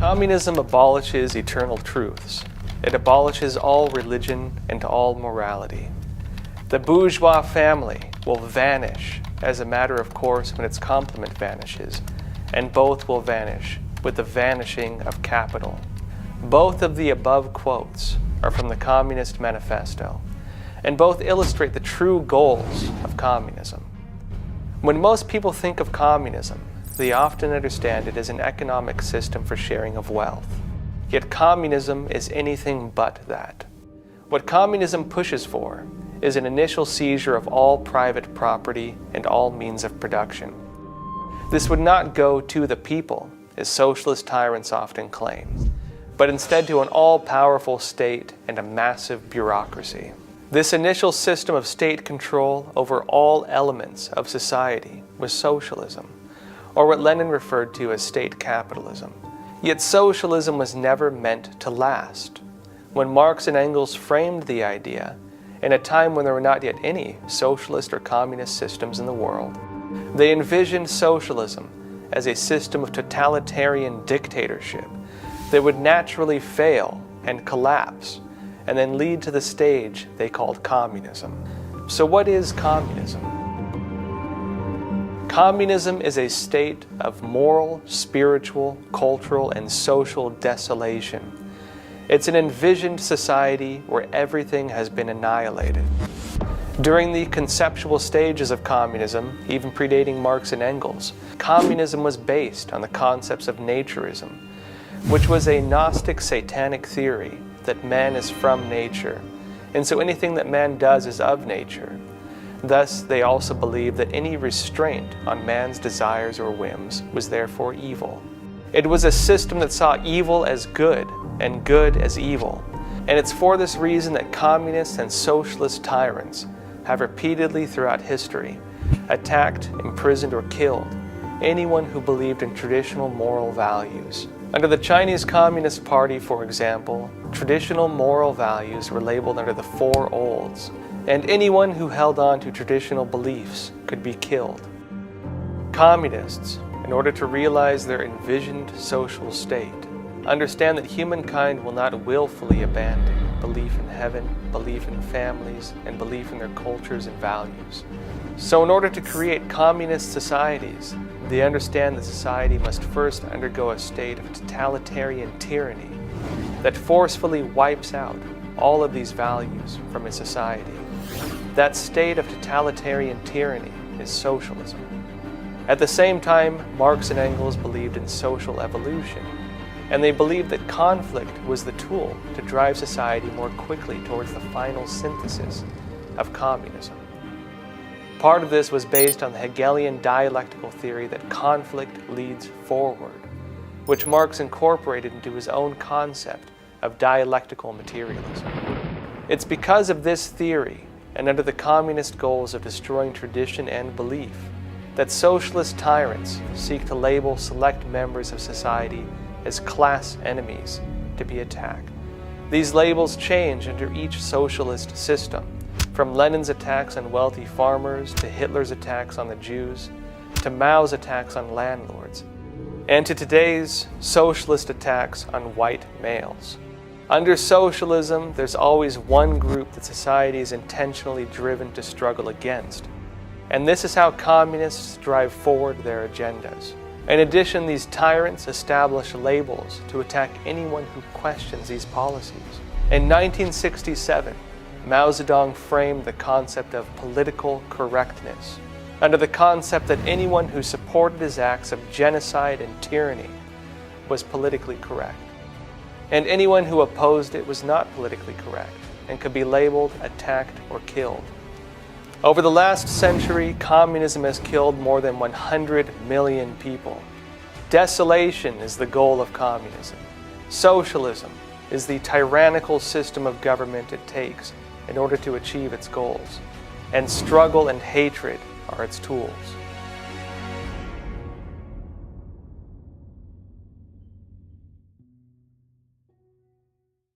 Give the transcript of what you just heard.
Communism abolishes eternal truths. It abolishes all religion and all morality. The bourgeois family will vanish as a matter of course when its complement vanishes, and both will vanish with the vanishing of capital. Both of the above quotes are from the Communist Manifesto, and both illustrate the true goals of communism. When most people think of communism, they often understand it as an economic system for sharing of wealth. Yet communism is anything but that. What communism pushes for is an initial seizure of all private property and all means of production. This would not go to the people, as socialist tyrants often claim, but instead to an all-powerful state and a massive bureaucracy. This initial system of state control over all elements of society was socialism, or what Lenin referred to as state capitalism. Yet socialism was never meant to last. When Marx and Engels framed the idea, in a time when there were not yet any socialist or communist systems in the world, they envisioned socialism as a system of totalitarian dictatorship that would naturally fail and collapse, and then lead to the stage they called communism. So what is communism? Communism is a state of moral, spiritual, cultural, and social desolation. It's an envisioned society where everything has been annihilated. During the conceptual stages of communism, even predating Marx and Engels, communism was based on the concepts of naturism, which was a Gnostic satanic theory that man is from nature, and so anything that man does is of nature. Thus, they also believed that any restraint on man's desires or whims was therefore evil. It was a system that saw evil as good and good as evil, and it's for this reason that communist and socialist tyrants have repeatedly throughout history attacked, imprisoned, or killed anyone who believed in traditional moral values. Under the Chinese Communist Party, for example, traditional moral values were labeled under the Four Olds, and anyone who held on to traditional beliefs could be killed. Communists, in order to realize their envisioned social state, understand that humankind will not willfully abandon belief in heaven, belief in families, and belief in their cultures and values. So in order to create communist societies, they understand that society must first undergo a state of totalitarian tyranny that forcefully wipes out all of these values from a society. That state of totalitarian tyranny is socialism. At the same time, Marx and Engels believed in social evolution, and they believed that conflict was the tool to drive society more quickly towards the final synthesis of communism. Part of this was based on the Hegelian dialectical theory that conflict leads forward, which Marx incorporated into his own concept of dialectical materialism. It's because of this theory, and under the communist goals of destroying tradition and belief, that socialist tyrants seek to label select members of society as class enemies to be attacked. These labels change under each socialist system, from Lenin's attacks on wealthy farmers to Hitler's attacks on the Jews, to Mao's attacks on landlords, and to today's socialist attacks on white males. Under socialism, there's always one group that society is intentionally driven to struggle against, and this is how communists drive forward their agendas. In addition, these tyrants establish labels to attack anyone who questions these policies. In 1967, Mao Zedong framed the concept of political correctness under the concept that anyone who supported his acts of genocide and tyranny was politically correct, and anyone who opposed it was not politically correct and could be labeled, attacked, or killed. Over the last century, communism has killed more than 100 million people. Desolation is the goal of communism. Socialism is the tyrannical system of government it takes in order to achieve its goals, and struggle and hatred are its tools.